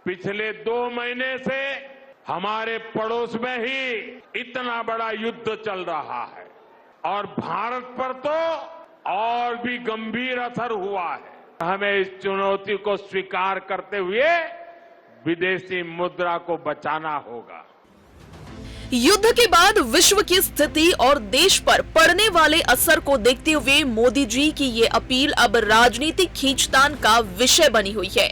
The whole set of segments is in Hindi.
पिछले 2 महीने से हमारे पड़ोस में ही इतना बड़ा युद्ध चल रहा है और भारत पर तो और भी गंभीर असर हुआ है। हमें इस चुनौती को स्वीकार करते हुए विदेशी मुद्रा को बचाना होगा। युद्ध के बाद विश्व की स्थिति और देश पर पड़ने वाले असर को देखते हुए मोदी जी की ये अपील अब राजनीतिक खींचतान का विषय बनी हुई है।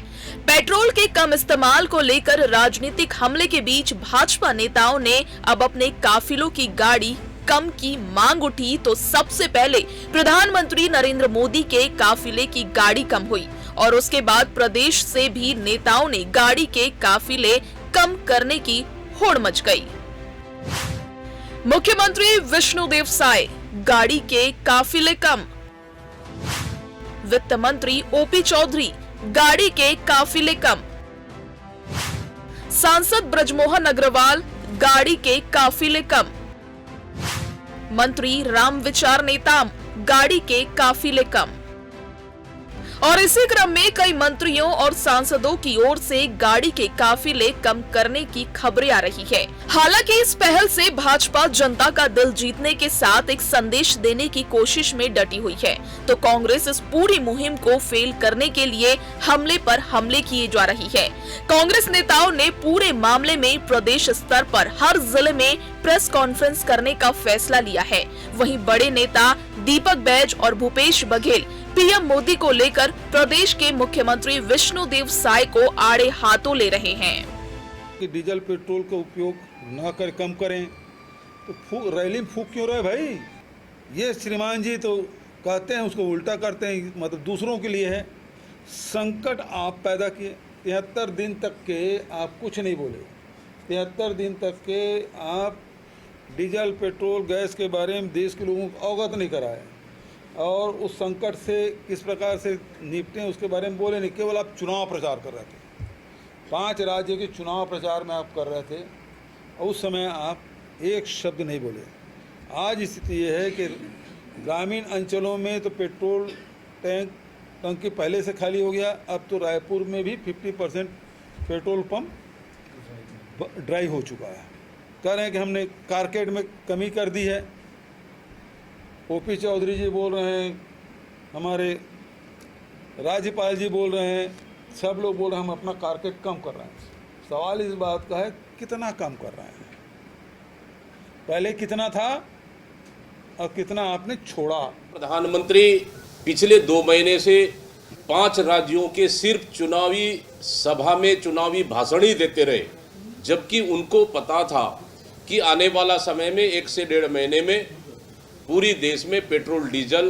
पेट्रोल के कम इस्तेमाल को लेकर राजनीतिक हमले के बीच भाजपा नेताओं ने अब अपने काफिलों की गाड़ी कम की मांग उठी तो सबसे पहले प्रधानमंत्री नरेंद्र मोदी के काफिले की गाड़ी कम हुई और उसके बाद प्रदेश से भी नेताओं ने गाड़ी के काफिले कम करने की होड़ मच गई। मुख्यमंत्री विष्णुदेव साय, गाड़ी के काफिले कम। वित्त मंत्री ओपी चौधरी, गाड़ी के काफिले कम। सांसद ब्रजमोहन अग्रवाल, गाड़ी के काफिले कम। मंत्री रामविचार नेताम, गाड़ी के काफिले कम। और इसी क्रम में कई मंत्रियों और सांसदों की ओर से गाड़ी के काफिले कम करने की खबरें आ रही है। हालांकि इस पहल से भाजपा जनता का दिल जीतने के साथ एक संदेश देने की कोशिश में डटी हुई है, तो कांग्रेस इस पूरी मुहिम को फेल करने के लिए हमले पर हमले किए जा रही है। कांग्रेस नेताओं ने पूरे मामले में प्रदेश स्तर पर हर जिले में प्रेस कॉन्फ्रेंस करने का फैसला लिया है। वहीं बड़े नेता दीपक बैज और भूपेश बघेल पीएम मोदी को लेकर प्रदेश के मुख्यमंत्री विष्णुदेव साय को आड़े हाथों ले रहे हैं कि डीजल पेट्रोल का उपयोग न कर कम करें तो रैली में फूक क्यों रहे भाई? ये श्रीमान जी तो कहते हैं उसको उल्टा करते हैं, मतलब दूसरों के लिए है। संकट आप पैदा किए। 73 दिन तक के आप कुछ नहीं बोले। 73 दिन तक के आप डीजल पेट्रोल गैस के बारे में देश के लोगों को अवगत नहीं कराए और उस संकट से किस प्रकार से निपटें उसके बारे में बोले नहीं। केवल आप चुनाव प्रचार कर रहे थे। 5 राज्यों के चुनाव प्रचार में आप कर रहे थे और उस समय आप एक शब्द नहीं बोले। आज स्थिति ये है कि ग्रामीण अंचलों में तो पेट्रोल टंकी पहले से खाली हो गया। अब तो रायपुर में भी 50% पेट्रोल पंप ड्राई हो चुका है। कह रहे हैं कि हमने कारकेड में कमी कर दी है। ओपी चौधरी जी बोल रहे हैं, हमारे राज्यपाल जी बोल रहे हैं, सब लोग बोल रहे हैं हम अपना कारकेड कम कर रहे हैं। सवाल इस बात का है कितना कम कर रहे हैं? पहले कितना था और कितना आपने छोड़ा? प्रधानमंत्री पिछले 2 महीने से 5 राज्यों के सिर्फ चुनावी सभा में चुनावी भाषण ही देते रहे, जबकि उनको पता था कि आने वाला समय में 1 से 1.5 महीने में पूरी देश में पेट्रोल डीजल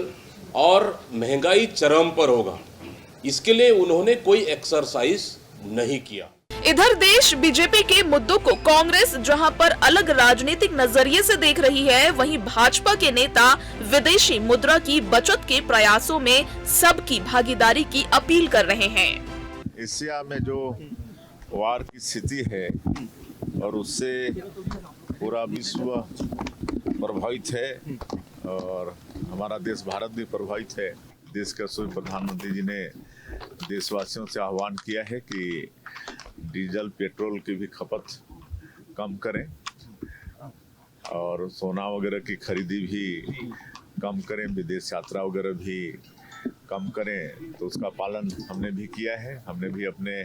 और महंगाई चरम पर होगा। इसके लिए उन्होंने कोई एक्सरसाइज नहीं किया। इधर देश बीजेपी के मुद्दों को कांग्रेस जहां पर अलग राजनीतिक नजरिए से देख रही है, वहीं भाजपा के नेता विदेशी मुद्रा की बचत के प्रयासों में सबकी भागीदारी की अपील कर रहे हैं। एशिया में जो वार की स्थिति है और उससे पूरा विश्व प्रभावित है और हमारा देश भारत भी प्रभावित है। देश के सभी प्रधानमंत्री जी ने देशवासियों से आह्वान किया है कि डीजल पेट्रोल की भी खपत कम करें और सोना वगैरह की खरीदी भी कम करें, विदेश यात्रा वगैरह भी कम करें। तो उसका पालन हमने भी किया है। हमने भी अपने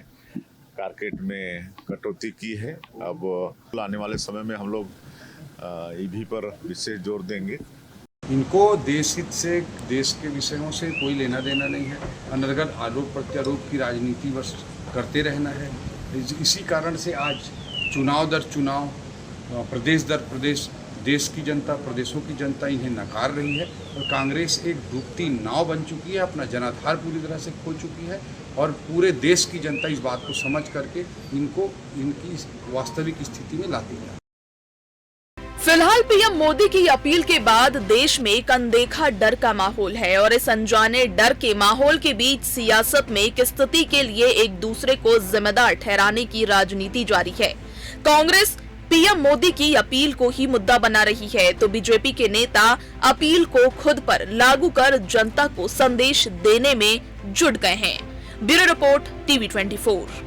कारकेड में कटौती की है। अब आने वाले समय में हम लोग ईवी पर विशेष जोर देंगे। इनको देश हित से, देश के विषयों से कोई लेना देना नहीं है। अनर्गल आरोप प्रत्यारोप की राजनीति बस करते रहना है। इसी कारण से आज चुनाव दर चुनाव, प्रदेश दर प्रदेश देश की जनता, प्रदेशों की जनता इन्हें नकार रही है और कांग्रेस एक डूबती नाव बन चुकी है। अपना जनाधार पूरी तरह से खो चुकी है और पूरे देश की जनता इस बात को समझ करके इनको इनकी वास्तविक स्थिति में लाती है। फिलहाल पीएम मोदी की अपील के बाद देश में एक अनदेखा डर का माहौल है और इस अनजाने डर के माहौल के बीच सियासत में एक स्थिति के लिए एक दूसरे को जिम्मेदार ठहराने की राजनीति जारी है। कांग्रेस पीएम मोदी की अपील को ही मुद्दा बना रही है तो बीजेपी के नेता अपील को खुद पर लागू कर जनता को संदेश देने में जुट गए हैं। Bureau report, TV 24।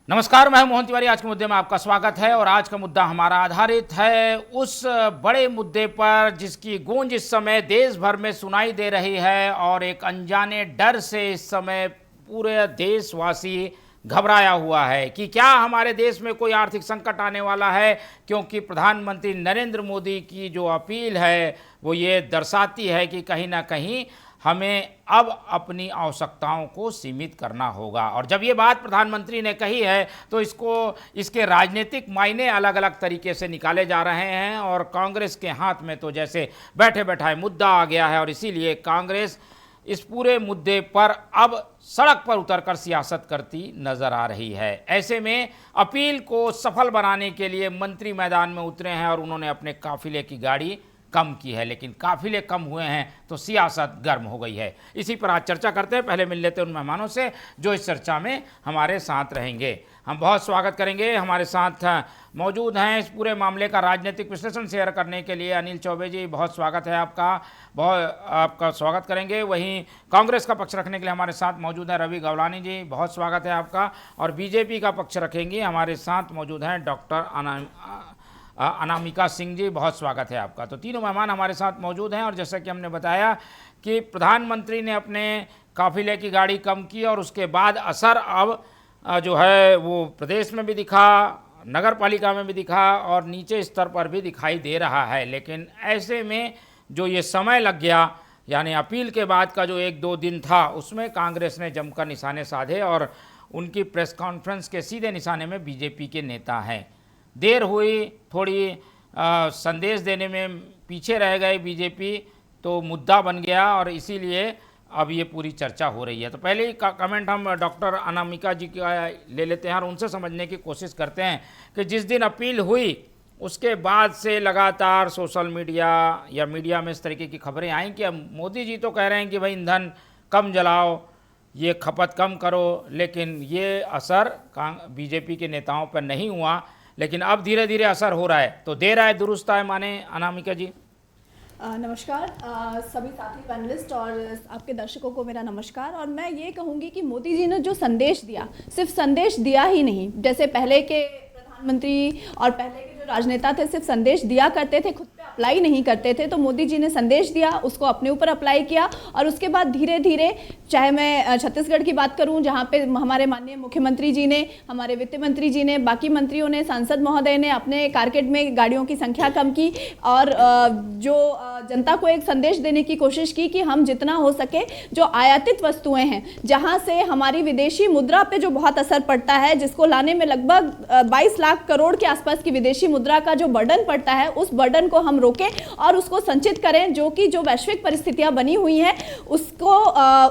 नमस्कार, मैं हूं मोहन तिवारी। आज के मुद्दे में आपका स्वागत है और आज का मुद्दा हमारा आधारित है उस बड़े मुद्दे पर जिसकी गूंज इस समय देश भर में सुनाई दे रही है और एक अनजाने डर से इस समय पूरे देशवासी घबराया हुआ है कि क्या हमारे देश में कोई आर्थिक संकट आने वाला है, क्योंकि प्रधानमंत्री नरेंद्र मोदी की जो अपील है वो ये दर्शाती है कि कहीं ना कहीं हमें अब अपनी आवश्यकताओं को सीमित करना होगा। और जब ये बात प्रधानमंत्री ने कही है तो इसके राजनीतिक मायने अलग अलग तरीके से निकाले जा रहे हैं और कांग्रेस के हाथ में तो जैसे बैठे बैठाए मुद्दा आ गया है और इसीलिए कांग्रेस इस पूरे मुद्दे पर अब सड़क पर उतरकर सियासत करती नजर आ रही है। ऐसे में अपील को सफल बनाने के लिए मंत्री मैदान में उतरे हैं और उन्होंने अपने काफिले की गाड़ी कम की है, लेकिन काफिले कम हुए हैं तो सियासत गर्म हो गई है। इसी पर आज चर्चा करते हैं। पहले मिल लेते हैं उन मेहमानों से जो इस चर्चा में हमारे साथ रहेंगे। हम बहुत स्वागत करेंगे। हमारे साथ मौजूद हैं इस पूरे मामले का राजनीतिक विश्लेषण शेयर करने के लिए अनिल चौबे जी, बहुत स्वागत है आपका। आपका स्वागत करेंगे। वहीं कांग्रेस का पक्ष रखने के लिए हमारे साथ मौजूद हैं रवि गवलानी जी, बहुत स्वागत है आपका। और बीजेपी का पक्ष रखेंगे हमारे साथ मौजूद हैं डॉक्टर अनामिका सिंह जी, बहुत स्वागत है आपका। तो तीनों मेहमान हमारे साथ मौजूद हैं और जैसा कि हमने बताया कि प्रधानमंत्री ने अपने काफिले की गाड़ी कम की और उसके बाद असर अब जो है वो प्रदेश में भी दिखा, नगर पालिका में भी दिखा और नीचे स्तर पर भी दिखाई दे रहा है। लेकिन ऐसे में जो ये समय लग गया, यानी अपील के बाद का जो 1-2 दिन था, उसमें कांग्रेस ने जमकर निशाने साधे और उनकी प्रेस कॉन्फ्रेंस के सीधे निशाने में बीजेपी के नेता हैं। देर हुई, थोड़ी संदेश देने में पीछे रह गए बीजेपी, तो मुद्दा बन गया और इसीलिए अब ये पूरी चर्चा हो रही है। तो पहले ही कमेंट हम डॉक्टर अनामिका जी का ले लेते हैं और उनसे समझने की कोशिश करते हैं कि जिस दिन अपील हुई उसके बाद से लगातार सोशल मीडिया या मीडिया में इस तरीके की खबरें आई कि अब मोदी जी तो कह रहे हैं कि भाई ईंधन कम जलाओ, ये खपत कम करो, लेकिन ये असर बीजेपी के नेताओं पर नहीं हुआ। लेकिन अब धीरे धीरे असर हो रहा है, तो देर आए दुरुस्त आए माने। अनामिका जी नमस्कार सभी साथी पैनलिस्ट और आपके दर्शकों को मेरा नमस्कार। और मैं ये कहूँगी कि मोदी जी ने जो संदेश दिया, सिर्फ संदेश दिया ही नहीं, जैसे पहले के प्रधानमंत्री और पहले के जो राजनेता थे सिर्फ संदेश दिया करते थे, खुद पे अप्लाई नहीं करते थे। तो मोदी जी ने संदेश दिया, उसको अपने ऊपर अप्लाई किया और उसके बाद धीरे धीरे, चाहे मैं छत्तीसगढ़ की बात करूं जहां पे हमारे माननीय मुख्यमंत्री जी ने, हमारे वित्त मंत्री जी ने, बाकी मंत्रियों ने, सांसद महोदय ने अपने कारकेड में गाड़ियों की संख्या कम की और जो जनता को एक संदेश देने की कोशिश की कि हम जितना हो सके जो आयातित वस्तुएं हैं, जहां से हमारी विदेशी मुद्रा पे जो बहुत असर पड़ता है, जिसको लाने में लगभग 22 लाख करोड़ के आसपास की विदेशी मुद्रा का जो बर्डन पड़ता है, उस बर्डन को हम रोकें और उसको संचित करें, जो कि जो वैश्विक परिस्थितियां बनी हुई हैं उसको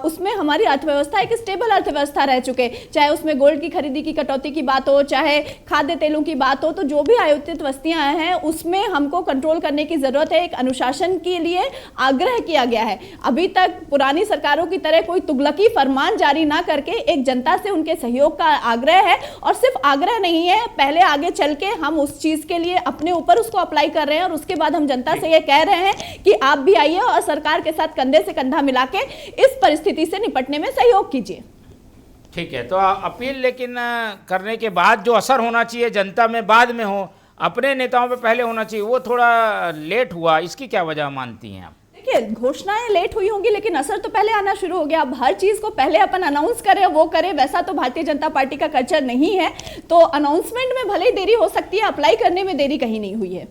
उसमें हमारी अर्थव्यवस्था एक स्टेबल अर्थव्यवस्था रह चुके, चाहे उसमें गोल्ड की खरीदी की कटौती की बात हो, चाहे खाद्य तेलों की बात हो, तो जो भी आयातित वस्तुएं हैं उसमें हमको कंट्रोल करने की जरूरत है। एक अनुशासन के लिए आग्रह किया गया है। अभी तक पुरानी सरकारों की तरह कोई तुगलकी फरमान जारी ना करके एक जनता से उनके सहयोग का आग्रह है और सिर्फ आग्रह नहीं है, पहले आगे चल के हम उस चीज के लिए अपने ऊपर उसको अप्लाई कर रहे हैं और उसके बाद हम जनता से ये कह रहे हैं कि आप भी आइए और सरकार के साथ कंधे से कंधा मिला के इस परिस्थिति से निपटने में सहयोग कीजिए। ठीक है, तो अपील लेकिन करने के बाद जो असर होना चाहिए जनता में बाद में हो, अपने नेताओं पे पहले होना चाहिए, वो थोड़ा लेट हुआ। इसकी क्या वजह मानती हैं आप? देखिए, घोषणाएं लेट हुई होंगी लेकिन असर तो पहले आना शुरू हो गया। अब हर चीज को पहले अपन अनाउंस करें, वो करें, वैसा तो भारतीय जनता पार्टी का कल्चर नहीं है। तो अनाउंसमेंट में भले ही देरी हो सकती है, अप्लाई करने में देरी कहीं नहीं हुई है।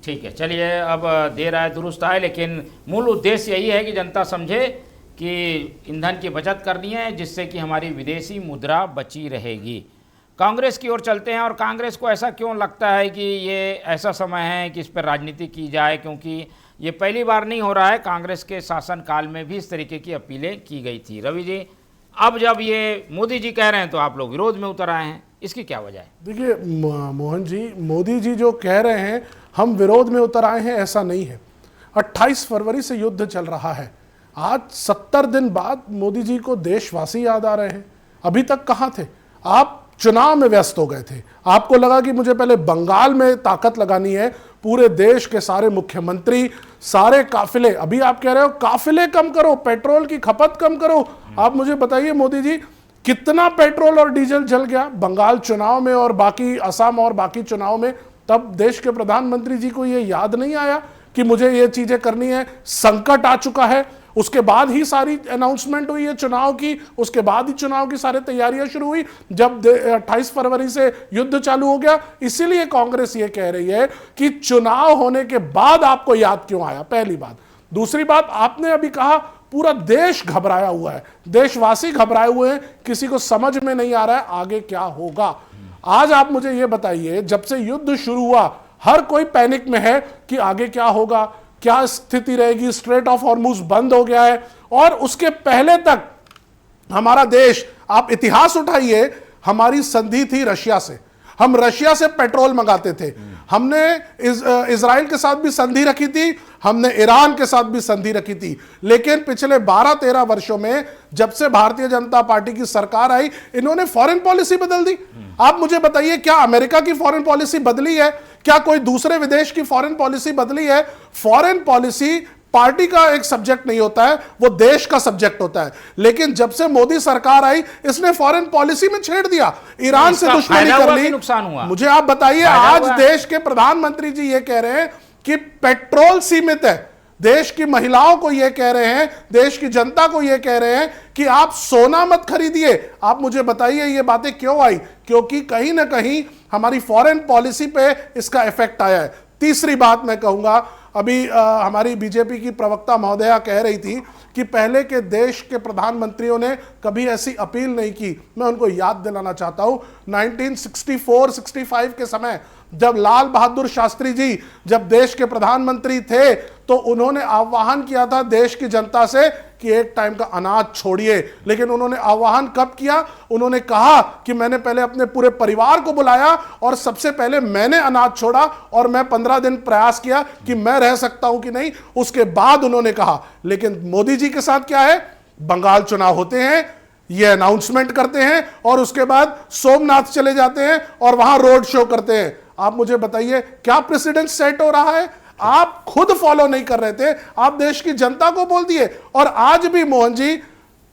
ठीक है, चलिए, अब देर आए दुरुस्त आए, लेकिन मूल उद्देश्य यही है कि जनता समझे कि ईंधन की बचत करनी है जिससे कि हमारी विदेशी मुद्रा बची रहेगी। कांग्रेस की ओर चलते हैं और कांग्रेस को ऐसा क्यों लगता है कि ये ऐसा समय है कि इस पर राजनीति की जाए, क्योंकि ये पहली बार नहीं हो रहा है, कांग्रेस के शासनकाल में भी इस तरीके की अपीलें की गई थी। रवि जी, अब जब ये मोदी जी कह रहे हैं तो आप लोग विरोध में उतर आए हैं, इसकी क्या वजह है? देखिए मोहन जी, मोदी जी जो कह रहे हैं हम विरोध में उतर आए हैं, ऐसा नहीं है। 28 फरवरी से युद्ध चल रहा है। आज 70 दिन बाद मोदी जी को देशवासी याद आ रहे हैं। अभी तक कहाँ थे आप? चुनाव में व्यस्त हो गए थे। आपको लगा कि मुझे पहले बंगाल में ताकत लगानी है, पूरे देश के सारे मुख्यमंत्री, सारे काफिले, अभी आप कह रहे हो काफिले कम करो, पेट्रोल की खपत कम करो। आप मुझे बताइए मोदी जी, कितना पेट्रोल और डीजल जल गया बंगाल चुनाव में और बाकी असम और बाकी चुनाव में, तब देश के प्रधानमंत्री जी को यह याद नहीं आया कि मुझे ये चीजें करनी है, संकट आ चुका है। उसके बाद ही सारी अनाउंसमेंट हुई है चुनाव की, उसके बाद ही चुनाव की सारी तैयारियां शुरू हुई, जब 28 फरवरी से युद्ध चालू हो गया। इसीलिए कांग्रेस ये कह रही है कि चुनाव होने के बाद आपको याद क्यों आया, पहली बात। दूसरी बात, आपने अभी कहा पूरा देश घबराया हुआ है, देशवासी घबराए हुए हैं, किसी को समझ में नहीं आ रहा है आगे क्या होगा। आज आप मुझे ये बताइए, जब से युद्ध शुरू हुआ हर कोई पैनिक में है कि आगे क्या होगा, क्या स्थिति रहेगी, स्ट्रेट ऑफ हॉर्मुज बंद हो गया है। और उसके पहले तक हमारा देश, आप इतिहास उठाइए, हमारी संधि थी रशिया से, हम रशिया से पेट्रोल मंगाते थे, हमने इजराइल के साथ भी संधि रखी थी, हमने ईरान के साथ भी संधि रखी थी। लेकिन पिछले 12-13 वर्षों में जब से भारतीय जनता पार्टी की सरकार आई, इन्होंने फॉरेन पॉलिसी बदल दी। आप मुझे बताइए, क्या अमेरिका की फॉरेन पॉलिसी बदली है? क्या कोई दूसरे विदेश की फॉरेन पॉलिसी बदली है? फॉरेन पॉलिसी पार्टी का एक सब्जेक्ट नहीं होता है, वो देश का सब्जेक्ट होता है। लेकिन जब से मोदी सरकार आई, इसने फॉरेन पॉलिसी में छेड़ दिया, ईरान से दुश्मनी कर ली। नुकसान हुआ? मुझे आप बताइए, आज देश के प्रधानमंत्री जी ये कह रहे हैं कि पेट्रोल सीमित है, देश की महिलाओं को यह कह रहे हैं, देश की जनता को यह कह रहे हैं कि आप सोना मत खरीदिए। आप मुझे बताइए ये बातें क्यों आई? क्योंकि कहीं ना कहीं हमारी फॉरेन पॉलिसी पे इसका इफेक्ट आया है। तीसरी बात मैं कहूंगा, अभी हमारी बीजेपी की प्रवक्ता महोदया कह रही थी कि पहले के देश के प्रधानमंत्रियों ने कभी ऐसी अपील नहीं की। मैं उनको याद दिलाना चाहता हूं, 1964-65 के समय जब लाल बहादुर शास्त्री जी जब देश के प्रधानमंत्री थे, तो उन्होंने आह्वान किया था देश की जनता से कि एक टाइम का अनाज छोड़िए। लेकिन उन्होंने आह्वान कब किया? उन्होंने कहा कि मैंने पहले अपने पूरे परिवार को बुलाया और सबसे पहले मैंने अनाज छोड़ा और मैं 15 दिन प्रयास किया कि मैं रह सकता हूं कि नहीं, उसके बाद उन्होंने कहा। लेकिन मोदी जी के साथ क्या है? बंगाल चुनाव होते हैं, ये अनाउंसमेंट करते हैं और उसके बाद सोमनाथ चले जाते हैं और वहां रोड शो करते हैं। आप मुझे बताइए क्या प्रेसिडेंट सेट हो रहा है? आप खुद फॉलो नहीं कर रहे थे, आप देश की जनता को बोल दिए। और आज भी मोहन जी,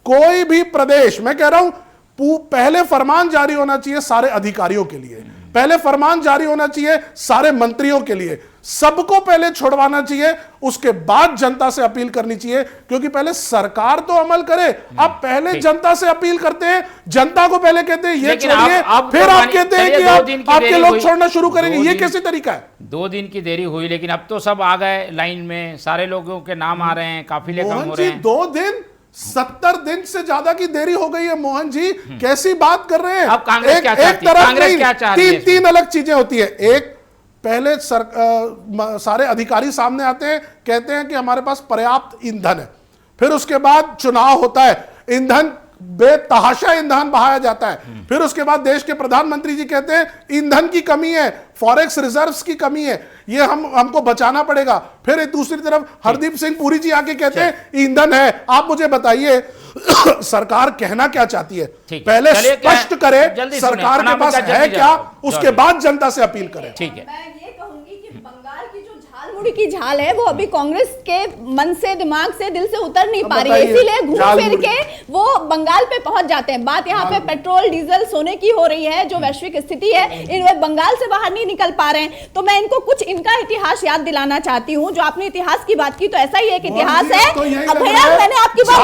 कोई भी प्रदेश, मैं कह रहा हूं, पहले फरमान जारी होना चाहिए सारे अधिकारियों के लिए, पहले फरमान जारी होना चाहिए सारे मंत्रियों के लिए, सबको पहले छोड़वाना चाहिए, उसके बाद जनता से अपील करनी चाहिए। क्योंकि पहले सरकार तो अमल करे, आप पहले जनता से अपील करते हैं, जनता को पहले कहते हैं ये छोड़िए, फिर आप कहते हैं कि आपके लोग छोड़ना शुरू करेंगे। ये कैसी तरीका है? 2 दिन की देरी हुई, लेकिन अब तो सब आ गए लाइन में, सारे लोगों के नाम आ रहे हैं, काफिले कम हो रहे हैं। 2 दिन 70 दिन से ज्यादा की देरी हो गई है मोहन जी, कैसी बात कर रहे हैं? अब कांग्रेस क्या चाहती है? कांग्रेस क्या चाहती है? तीन अलग चीजें होती है। एक, पहले सारे अधिकारी सामने आते हैं, कहते हैं कि हमारे पास पर्याप्त ईंधन है, फिर उसके बाद चुनाव होता है, ईंधन बेतहाशा ईंधन बहाया जाता है, फिर उसके बाद देश के प्रधानमंत्री जी कहते हैं ईंधन की कमी है, फॉरेक्स रिजर्व्स की कमी है, ये हमको बचाना पड़ेगा। फिर दूसरी तरफ हरदीप सिंह पुरी जी आके कहते हैं ईंधन है। आप मुझे बताइए सरकार कहना क्या चाहती है? पहले स्पष्ट करे सरकार के पास है क्या, उसके बाद जनता से अपील करें। ठीक है, मैं ये कहूंगी कि बंगाल की जो झालमुड़ी की झाल है वो अभी कांग्रेस के मन से, दिमाग से, दिल से उतर नहीं पा रही है, इसीलिए घूम फिर के वो बंगाल पे पहुंच जाते हैं। बात यहाँ पे पेट्रोल, डीजल, सोने की हो रही है, जो वैश्विक स्थिति है, इन बंगाल से बाहर नहीं निकल पा रहे हैं। तो मैं इनको कुछ इनका इतिहास याद दिलाना चाहती हूँ। जो आपने इतिहास की बात की, तो ऐसा ही एक इतिहास है। अब भैया, मैंने आपकी बात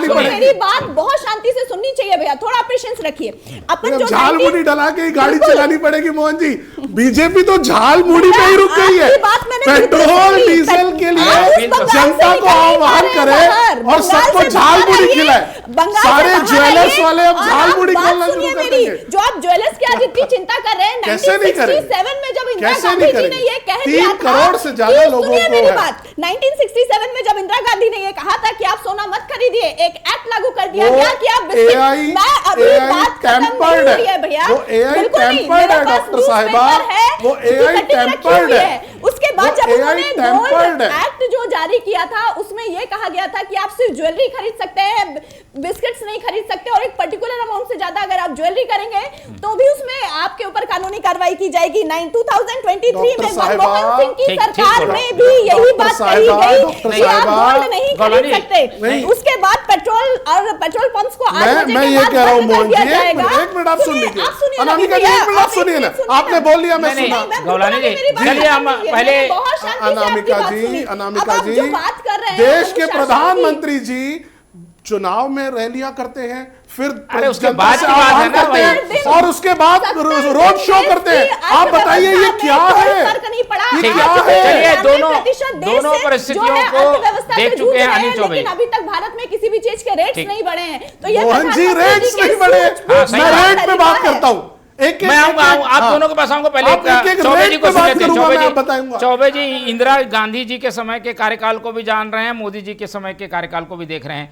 मेरी बात बहुत शांति से सुननी चाहिए भैया, थोड़ा पेशेंस रखिए। अपन जो झालमुड़ी डला के गाड़ी चलानी पड़ेगी मोहन जी, बीजेपी तो झालमुड़ी पे ही रुक गई है। पेट्रोल डीजल के लिए जनता को आह्वान करे और सबको झालमुड़ी खिलाए। सारे ज्वेलर्स वाले अब झालमुड़ी खोलना शुरू कर देंगे। जो आप ज्वेलर्स की आज इतनी चिंता कर रहे हैं, 1967 में जब इंदिरा गांधी जी ने ये कह दिया था, 3 करोड़ से ज्यादा लोगों को मेरी बात, 1967 में जब इंदिरा गांधी ने ये कहा था कि आप सोना मत खरीदिए, एक एक्ट लागू कर दिया गया कि आप मैं अभी बात खत्म नहीं हुई है भैया, बिल्कुल नहीं, मेरे पास न्यूज़पेपर है, वो एआई टेम्पर्ड है। उसके बाद जब उन्होंने गोल्ड एक्ट जो जारी किया था उसमें यह कहा गया था कि आप सिर्फ ज्वेलरी खरीद सकते हैं, बिस्किट्स नहीं खरीद सकते, और एक पर्टिकुलर अमाउंट से ज्यादा अगर आप ज्वेलरी करेंगे तो भी उसमें आपके ऊपर कानूनी कार्रवाई की जाएगी। 2023 में मनमोहन सिंह की सरकार में भी यही बात कही गई कि आप गोल्ड नहीं खरीद सकते। उसके बाद पेट्रोल और पेट्रोल पंप्स को मैं ये कह रहा हूँ मोहन जी, एक मिनट आप सुन लीजिए। अनामिका जी एक मिनट आप सुनिए ना, आपने बोल लिया मैं सुना। गौलानी जी चलिए हम पहले अनामिका जी देश के प्रधानमंत्री जी चुनाव में रैलियां करते हैं, फिर उसके बाद की बात है ना भाई, और उसके बाद रोड शो करते हैं। आप बताइए ये क्या है, ये क्या है? चलिए दोनों परिस्थितियों को देख चुके हैं अनिल चौबे। लेकिन अभी तक भारत में किसी भी चीज के रेट्स नहीं बढ़े हैं। तो ये मोहन जी रेट्स नहीं बढ़े, मैं रेट पे बात करता हूँ। मैं आऊंगा, आप दोनों के पास आऊंगा। पहले चौबे जी को सुन लेते हैं। चौबे जी इंदिरा गांधी जी के समय के कार्यकाल को भी जान रहे हैं, मोदी जी के समय के कार्यकाल को भी देख रहे हैं।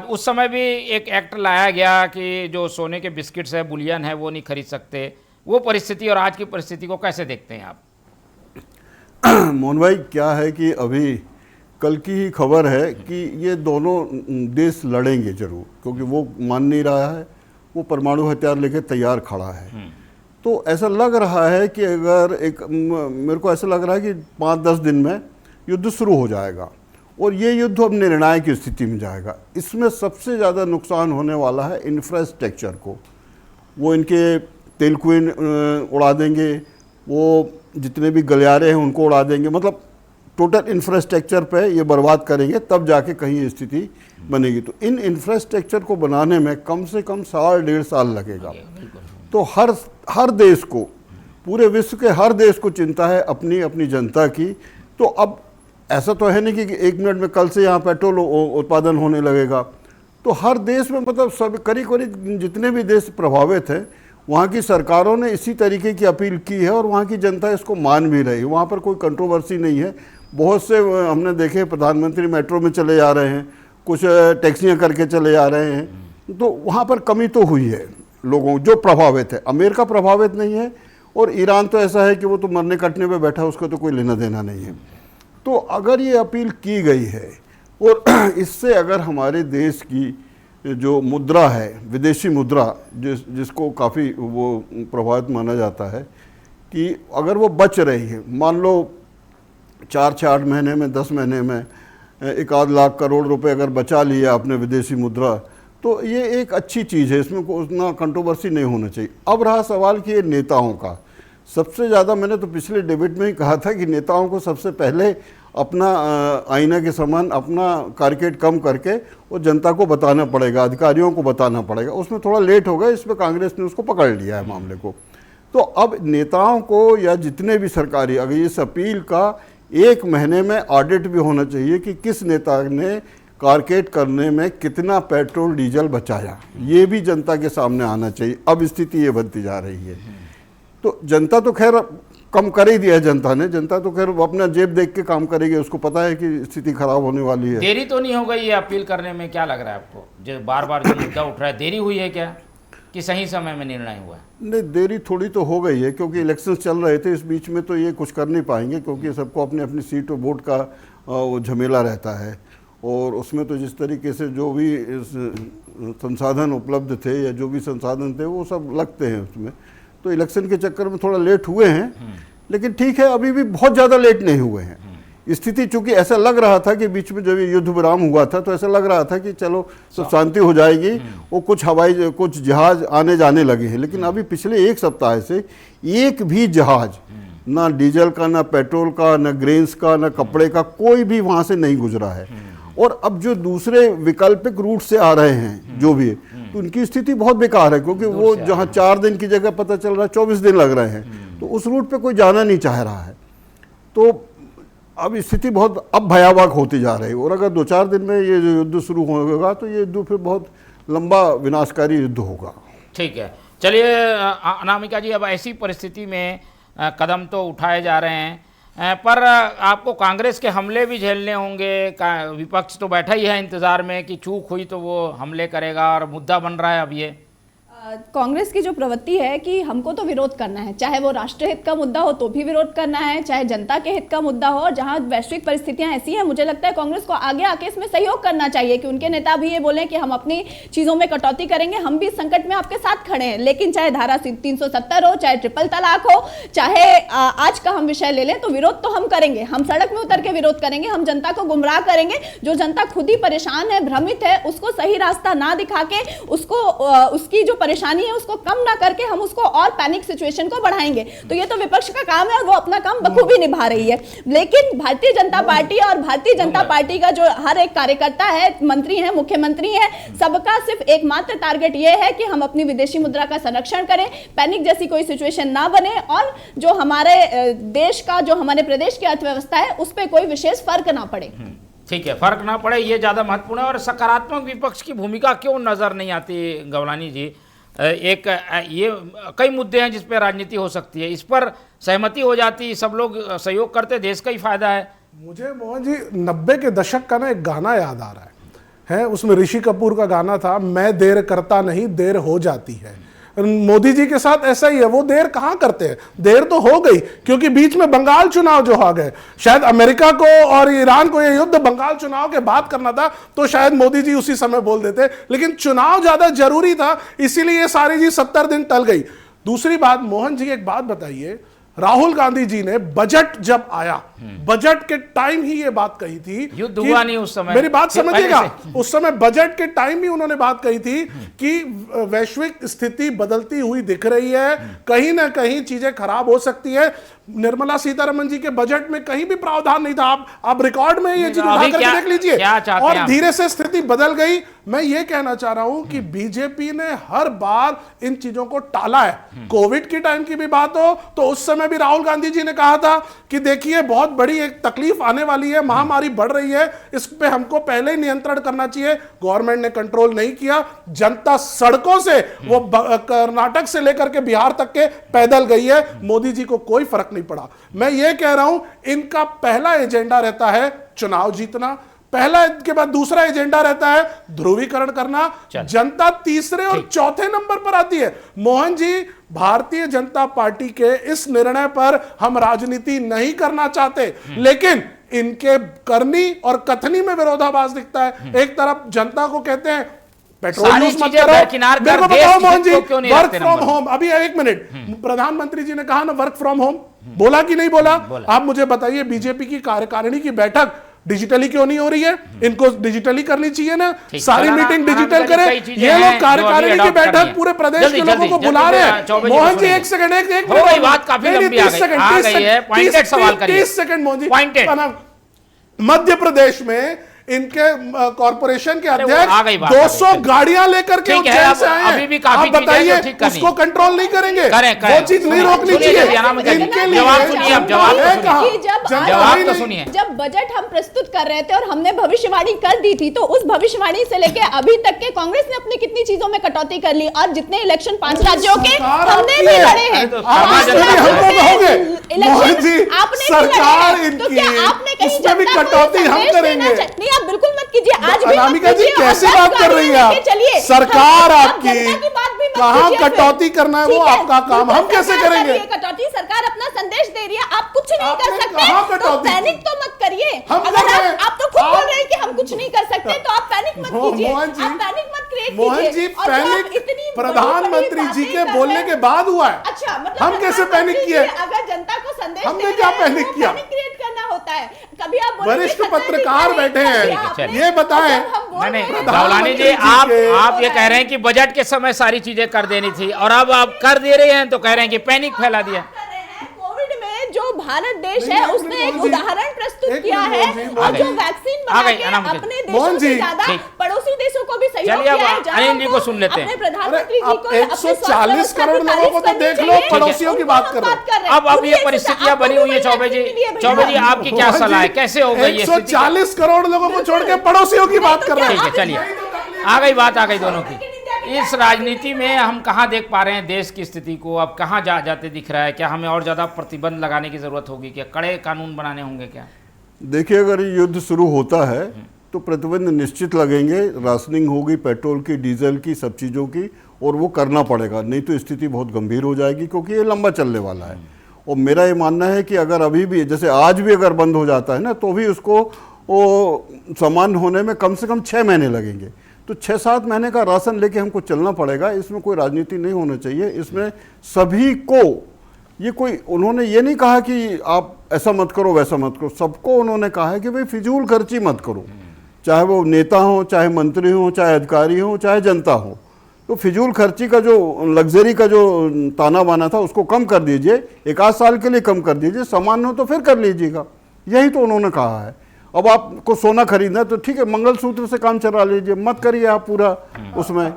उस समय भी एक एक्ट लाया गया कि जो सोने के बिस्किट्स है, बुलियन है, वो नहीं खरीद सकते। वो परिस्थिति और आज की परिस्थिति को कैसे देखते हैं आप? मोहन भाई क्या है कि अभी कल की ही खबर है कि ये दोनों देश लड़ेंगे जरूर, क्योंकि वो मान नहीं रहा है, वो परमाणु हथियार लेके तैयार खड़ा है। तो ऐसा लग रहा है कि अगर मेरे को ऐसा लग रहा है कि 5-10 दिन में युद्ध शुरू हो जाएगा और ये युद्ध अब निर्णायक की स्थिति में जाएगा। इसमें सबसे ज़्यादा नुकसान होने वाला है इंफ्रास्ट्रक्चर को। वो इनके तेल कुएं उड़ा देंगे, वो जितने भी गलियारे हैं उनको उड़ा देंगे, मतलब टोटल इंफ्रास्ट्रक्चर पे ये बर्बाद करेंगे, तब जाके कहीं ये स्थिति बनेगी। तो इन इंफ्रास्ट्रक्चर को बनाने में कम से कम 1.5 साल लगेगा। तो हर देश को, पूरे विश्व के हर देश को चिंता है अपनी अपनी जनता की। तो अब ऐसा तो है नहीं कि 1 मिनट में कल से यहाँ पेट्रोल उत्पादन होने लगेगा। तो हर देश में मतलब सब करीब जितने भी देश प्रभावित हैं वहाँ की सरकारों ने इसी तरीके की अपील की है और वहाँ की जनता इसको मान भी रही है। वहाँ पर कोई कंट्रोवर्सी नहीं है। बहुत से हमने देखे प्रधानमंत्री मेट्रो में चले जा रहे हैं, कुछ टैक्सियाँ करके चले जा रहे हैं। तो वहाँ पर कमी तो हुई है लोगों जो प्रभावित है। अमेरिका प्रभावित नहीं है और ईरान तो ऐसा है कि वो तो मरने कटने पे बैठा, उसको तो कोई लेना देना नहीं है। तो अगर ये अपील की गई है और इससे अगर हमारे देश की जो मुद्रा है, विदेशी मुद्रा जिसको काफ़ी वो प्रभावित माना जाता है, कि अगर वो बच रही है, मान लो 4-8 महीने में 10 महीने में 1-आध लाख करोड़ रुपए अगर बचा लिया आपने विदेशी मुद्रा, तो ये एक अच्छी चीज़ है, इसमें उतना कंट्रोवर्सी नहीं होना चाहिए। अब रहा सवाल कि ये नेताओं का, सबसे ज़्यादा मैंने तो पिछले डिबेट में ही कहा था कि नेताओं को सबसे पहले अपना आईना के समान अपना कार्केट कम करके और जनता को बताना पड़ेगा, अधिकारियों को बताना पड़ेगा। उसमें थोड़ा लेट हो गया, इस पर कांग्रेस ने उसको पकड़ लिया है मामले को। तो अब नेताओं को या जितने भी सरकारी, अगर इस अपील का 1 महीने में ऑडिट भी होना चाहिए कि किस नेता ने कार्केट करने में कितना पेट्रोल डीजल बचाया, ये भी जनता के सामने आना चाहिए। अब स्थिति ये बनती जा रही है। तो जनता तो खैर कम कर ही दिया है जनता तो खैर अपना जेब देख के काम करेगी, उसको पता है कि स्थिति खराब होने वाली है। देरी तो नहीं हो गई ये अपील करने में? क्या लग रहा है आपको, जो बार बार जो मुद्दा उठ रहा है, देरी हुई है क्या कि सही समय में निर्णय हुआ है? नहीं, देरी थोड़ी तो हो गई है क्योंकि इलेक्शंस चल रहे थे इस बीच में, तो ये कुछ कर नहीं पाएंगे क्योंकि सबको अपनी अपनी सीट और वोट का वो झमेला रहता है। और उसमें तो जिस तरीके से जो भी संसाधन उपलब्ध थे या जो भी संसाधन थे वो सब लगते हैं उसमें, तो इलेक्शन के चक्कर में थोड़ा लेट हुए हैं। लेकिन ठीक है, अभी भी बहुत ज़्यादा लेट नहीं हुए हैं। स्थिति चूंकि ऐसा लग रहा था कि बीच में जब युद्ध विराम हुआ था तो ऐसा लग रहा था कि चलो सब शांति हो जाएगी, वो कुछ जहाज आने जाने लगे हैं। लेकिन अभी पिछले 1 सप्ताह से एक भी जहाज, ना डीजल का, ना पेट्रोल का, ना ग्रेन्स का, ना कपड़े का, कोई भी वहाँ से नहीं गुजरा है। और अब जो दूसरे वैकल्पिक रूट से आ रहे हैं जो भी, तो उनकी स्थिति बहुत बेकार है क्योंकि वो जहाँ 4 दिन की जगह पता चल रहा है 24 दिन लग रहे हैं, तो उस रूट पे कोई जाना नहीं चाह रहा है। तो अब स्थिति बहुत अब भयावह होती जा रही है। और अगर 2-4 दिन में ये जो युद्ध शुरू होगा तो ये युद्ध फिर बहुत लंबा विनाशकारी युद्ध होगा। ठीक है, चलिए अनामिका जी, अब ऐसी परिस्थिति में कदम तो उठाए जा रहे हैं, पर आपको कांग्रेस के हमले भी झेलने होंगे। विपक्ष तो बैठा ही है इंतजार में कि चूक हुई तो वो हमले करेगा और मुद्दा बन रहा है अब ये। कांग्रेस की जो प्रवृत्ति है कि हमको तो विरोध करना है, चाहे वो राष्ट्रीय हित का मुद्दा हो तो भी विरोध करना है, चाहे जनता के हित का मुद्दा हो, और जहां वैश्विक परिस्थितियां ऐसी हैं, मुझे लगता है कांग्रेस को आगे आके इसमें सहयोग करना चाहिए कि उनके नेता भी ये बोलें कि हम अपनी चीजों में कटौती करेंगे, हम भी इस संकट में आपके साथ खड़े हैं। लेकिन चाहे धारा 370 हो, चाहे ट्रिपल तलाक हो, चाहे आज का हम विषय ले लें, तो विरोध तो हम करेंगे, हम सड़क में उतर के विरोध करेंगे, हम जनता को गुमराह करेंगे। जो जनता खुद ही परेशान है, भ्रमित है, उसको सही रास्ता ना दिखा के उसको उसकी जो परेशानी है उसको कम ना करके हम उसको और पैनिक सिचुएशन को बढ़ाएंगे। तो ये तो विपक्ष का काम है और वो अपना काम बखूबी निभा रही है। लेकिन भारतीय जनता पार्टी और भारतीय जनता पार्टी का जो हर एक कार्यकर्ता है, मंत्री है, मुख्यमंत्री है, सबका सिर्फ एकमात्र टारगेट ये है कि हम अपनी विदेशी मुद्रा का संरक्षण करें, पैनिक जैसी कोई सिचुएशन ना बने, और जो हमारे देश का, जो हमारे प्रदेश की अर्थव्यवस्था है, उस पर कोई विशेष फर्क ना पड़े। ठीक है, फर्क ना पड़े, ये ज़्यादा महत्वपूर्ण है। और सकारात्मक विपक्ष की भूमिका क्यों नज़र नहीं आती गवलानी जी? एक ये कई मुद्दे हैं जिस पर राजनीति हो सकती है, इस पर सहमति हो जाती, सब लोग सहयोग करते, देश का ही फायदा है। मुझे मोहन जी 90 के दशक का ना एक गाना याद आ रहा है, उसमें ऋषि कपूर का गाना था, मैं देर करता नहीं देर हो जाती है। मोदी जी के साथ ऐसा ही है, वो देर कहां करते हैं, देर तो हो गई, क्योंकि बीच में बंगाल चुनाव जो आ गए। शायद अमेरिका को और ईरान को ये युद्ध बंगाल चुनाव के बाद करना था, तो शायद मोदी जी उसी समय बोल देते, लेकिन चुनाव ज्यादा जरूरी था, इसीलिए ये सारी जी 70 दिन टल गई। दूसरी बात, मोहन जी एक बात बताइए, राहुल गांधी जी ने बजट जब आया, बजट के टाइम ही ये बात कही थी, युद्ध हुआ नहीं उस समय, मेरी बात समझिएगा, उस समय बजट के टाइम ही उन्होंने बात कही थी कि वैश्विक स्थिति बदलती हुई दिख रही है, कहीं ना कहीं चीजें खराब हो सकती है। निर्मला सीतारमण जी के बजट में कहीं भी प्रावधान नहीं था, आप रिकॉर्ड में ये चीज उठा करके देख लीजिए, और धीरे से स्थिति बदल गई। मैं ये कहना चाह रहा हूं कि बीजेपी ने हर बार इन चीजों को टाला है। कोविड की टाइम की भी बात हो तो उस समय भी राहुल गांधी जी ने कहा था कि देखिए बहुत बड़ी एक तकलीफ आने वाली है, महामारी बढ़ रही है, इस पे हमको पहले ही नियंत्रण करना चाहिए। गवर्नमेंट ने कंट्रोल नहीं किया, जनता सड़कों से, वो कर्नाटक से लेकर के बिहार तक के पैदल गई है, मोदी जी को कोई फर्क नहीं पड़ा। मैं ये कह रहा हूं, इनका पहला एजेंडा रहता है चुनाव जीतना, पहला के बाद दूसरा एजेंडा रहता है ध्रुवीकरण करना, जनता तीसरे और चौथे नंबर पर आती है। मोहन जी, भारतीय जनता पार्टी के इस निर्णय पर हम राजनीति नहीं करना चाहते, लेकिन इनके करनी और कथनी में विरोधाभास दिखता है। एक तरफ जनता को कहते हैं पेट्रोल यूज मत करो, मेरे को बताओ Mohan ji, work from home, अभी एक मिनट, प्रधानमंत्री जी ने कहा ना वर्क फ्रॉम होम, बोला कि नहीं बोला? आप मुझे बताइए, बीजेपी की कार्यकारिणी की बैठक डिजिटली क्यों नहीं हो रही है? इनको डिजिटली करनी चाहिए ना, सारी मीटिंग डिजिटल करें। ये लोग कार्यकारिणी की बैठक पूरे प्रदेश के लोगों को बुला रहे हैं। मोहन जी एक सेकंड, एक मिनट, 30 सेकंड मोहन जी, मध्य प्रदेश में इनके कॉर्पोरेशन के अध्यक्ष 200 गाड़ियां लेकर के उज्जैन से आए हैं, आप बताइए उसको कंट्रोल नहीं करेंगे? वो चीज नहीं रोकनी चाहिए इनके लिए? जब बजट हम प्रस्तुत कर रहे थे और हमने भविष्यवाणी कर दी थी, तो उस भविष्यवाणी से लेके अभी तक के कांग्रेस ने अपनी कितनी चीजों में कटौती कर ली, और जितने इलेक्शन 5 राज्यों के हमने भी लड़े हैं, सरकार इनकी, उसमें भी कटौती हम करेंगे। आप बिल्कुल मत कीजिए, आज भी अनामिका जी कैसी बात कर रही है? सरकार आपकी कहां कटौती करना है वो आपका काम, हम कैसे करेंगे कटौती? सरकार अपना संदेश दे रही है, आप कुछ नहीं कर सकते, तो पैनिक तो मत करिए। अगर आप तो खुद बोल रहे हैं कि हम कुछ नहीं कर सकते, तो आप पैनिक मत कीजिए, आप पैनिक मत क्रिएट कीजिए। मोहन जी, पैनिक प्रधानमंत्री जी के बोलने के बाद हुआ है। अच्छा, मतलब हम कैसे पैनिक किए? अगर जनता को संदेश हमने क्या पैनिक किया? क्रिएट करना होता है। कभी आप वरिष्ठ पत्रकार बैठे हैं, ये बताएं। गवलानी जी, आप ये कह रहे हैं कि बजट के समय सारी चीजें कर देनी थी, और अब आप कर दे रहे हैं तो कह रहे हैं कि पैनिक फैला दिया। कोविड में जो भारत देश है उसने एक उदाहरण प्रस्तुत किया है, और जो वैक्सीन बना के अपने देशों से ज्यादा पड़ोसी देशों को भी सहयोग किया है। अनिल जी को सुन लेते हैं। प्रधानमंत्री जी को 140 करोड़ लोगों को तो देख लो, पड़ोसियों की बात कर रहे हैं। अब ये परिस्थितियां बनी हुई है। चौबे जी आपकी क्या सलाह है, कैसे हो गई ये? 140 करोड़ लोगों को छोड़ के पड़ोसियों की बात कर रहे हैं। ठीक है, चलिए, आ गई बात, आ गई दोनों की। इस राजनीति में हम कहाँ देख पा रहे हैं देश की स्थिति को? अब कहाँ जाते दिख रहा है? क्या हमें और ज़्यादा प्रतिबंध लगाने की ज़रूरत होगी? क्या कड़े कानून बनाने होंगे क्या? देखिए, अगर ये युद्ध शुरू होता है तो प्रतिबंध निश्चित लगेंगे, राशनिंग होगी पेट्रोल की, डीजल की, सब चीज़ों की, और वो करना पड़ेगा, नहीं तो स्थिति बहुत गंभीर हो जाएगी, क्योंकि ये लंबा चलने वाला है। और मेरा ये मानना है कि अगर अभी भी, जैसे आज भी अगर बंद हो जाता है ना, तो भी उसको वो सामान्य होने में कम से कम 6 महीने लगेंगे। तो 6-7 महीने का राशन लेके हमको चलना पड़ेगा। इसमें कोई राजनीति नहीं होना चाहिए। इसमें सभी को, ये कोई, उन्होंने ये नहीं कहा कि आप ऐसा मत करो वैसा मत करो, सबको उन्होंने कहा है कि भाई फिजूल खर्ची मत करो, चाहे वो नेता हो, चाहे मंत्री हो, चाहे अधिकारी हो, चाहे जनता हो। तो फिजूल खर्ची का जो लग्जरी का जो ताना बाना था उसको कम कर दीजिए, 1-8 साल के लिए कम कर दीजिए, सामान्य हो तो फिर कर लीजिएगा, यही तो उन्होंने कहा है। अब आपको सोना खरीदना है तो ठीक है, मंगलसूत्र से काम चला लीजिए, मत करिए आप पूरा उसमें,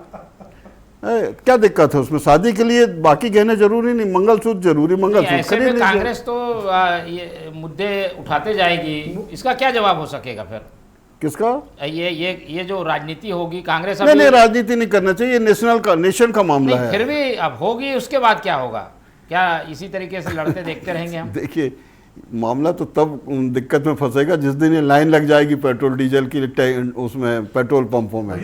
क्या दिक्कत है उसमें? शादी के लिए बाकी गहने जरूरी नहीं, मंगलसूत्र जरूरी, मंगलसूत्र खरीद लीजिए। कांग्रेस तो ये मुद्दे उठाते जाएगी, इसका क्या जवाब हो सकेगा फिर? किसका? ये जो राजनीति होगी, कांग्रेस नहीं, राजनीति नहीं करना चाहिए, नेशन का मामला है। फिर भी अब होगी, उसके बाद क्या होगा? क्या इसी तरीके से लड़ते देखते रहेंगे हम? देखिए, मामला तो तब दिक्कत में फंसेगा जिस दिन ये लाइन लग जाएगी पेट्रोल डीजल की, उसमें पेट्रोल पंपों में,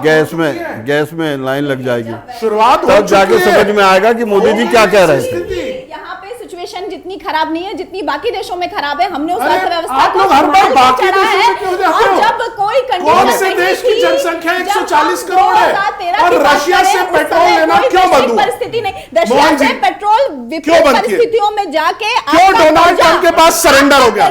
गैस में लाइन लग जाएगी, शुरुआत तब जाके समझ में आएगा कि मोदी जी क्या कह रहे थे। यहाँ पे सिचुएशन जितनी खराब नहीं है जितनी बाकी देशों में खराब है। हमने उस अर्थव्यवस्था आप लोग हर बार बाकी देशों में क्यों जाते हो? जब कोई कौन से देश की जनसंख्या 140 करोड़ है और रशिया से पेट्रोल लेना क्यों बंद हुआ? परिस्थिति नहीं, रशिया से पेट्रोल विपरीत परिस्थितियों में जाके क्यों डोनाल्ड ट्रंप के पास सरेंडर हो गया?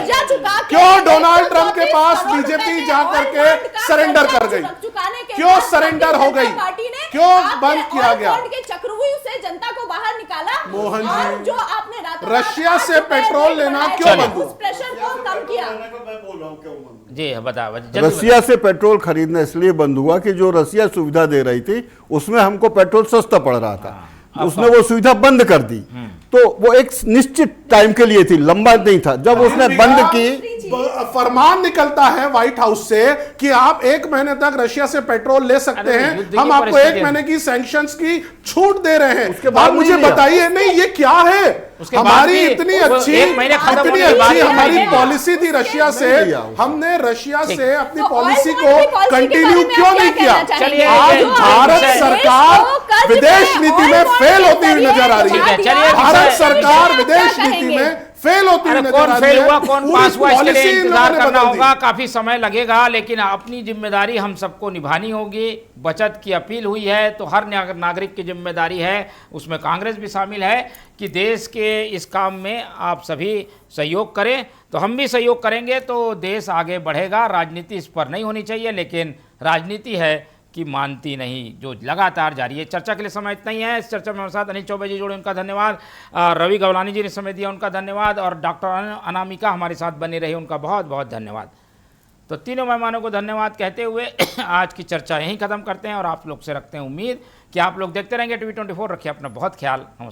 क्यों डोनाल्ड ट्रंप के पास करोड़ बीजेपी रुपए जा ऑयल करके फंड का सरेंडर कर्जा कर गई? चुकाने के क्यों बाद सरेंडर हो गई? पार्टी ने क्यों आपके बंद किया ऑयल गया? फंड के चक्रव्यूह से जनता को बाहर निकाला, मोहन जी, और जो आपने रातों रशिया रात से 8 रुपए पेट्रोल रेट लेना बढ़ाए क्यों थे, बंद हुआ? उस प्रेशर को कम किया। जी बता, रशिया से पेट्रोल खरीदना इसलिए बंद हुआ कि जो रशिया सुविधा दे रही थी उसमें हमको पेट्रोल सस्ता पड़ रहा था, उसने वो सुविधा बंद कर दी। तो वो एक निश्चित टाइम के लिए थी, लंबा नहीं था। जब उसने बंद की, फरमान निकलता है व्हाइट हाउस से कि आप 1 महीने तक रशिया से पेट्रोल ले सकते हैं, हम आपको 1 महीने की सैंक्शंस की छूट दे रहे हैं। उसके बाद मुझे बताइए, नहीं ये क्या है? हमारी इतनी अच्छी हमारी पॉलिसी थी रशिया से, हमने रशिया से अपनी पॉलिसी को कंटिन्यू क्यों नहीं किया? आज भारत सरकार विदेश नीति में फेल होती हुई नजर आ रही है। भारत सरकार विदेश नीति में फेल होती हुई नजर आ रही है। कौन फेल हुआ, कौन पास हुआ, इसके लिए इंतजार करना होगा, काफी समय लगेगा, लेकिन अपनी जिम्मेदारी हम सबको निभानी होगी। बचत की अपील हुई है तो हर नागरिक की जिम्मेदारी है, उसमें कांग्रेस भी शामिल है, कि देश के इस काम में आप सभी सहयोग करें। तो हम भी सहयोग करेंगे तो देश आगे बढ़ेगा। राजनीति इस पर नहीं होनी चाहिए, लेकिन राजनीति है कि मानती नहीं, जो लगातार जारी है। चर्चा के लिए समय इतना ही है। इस चर्चा में हमारे साथ अनिल चौबे जी जुड़े, उनका धन्यवाद। रवि गवलानी जी ने समय दिया, उनका धन्यवाद। और डॉक्टर अनामिका हमारे साथ बनी रही, उनका बहुत बहुत धन्यवाद। तो तीनों मेहमानों को धन्यवाद कहते हुए आज की चर्चा यहीं खत्म करते हैं और आप लोग से रखते हैं उम्मीद कि आप लोग देखते रहेंगे TV24। रखिए अपना बहुत ख्याल। नमस्कार।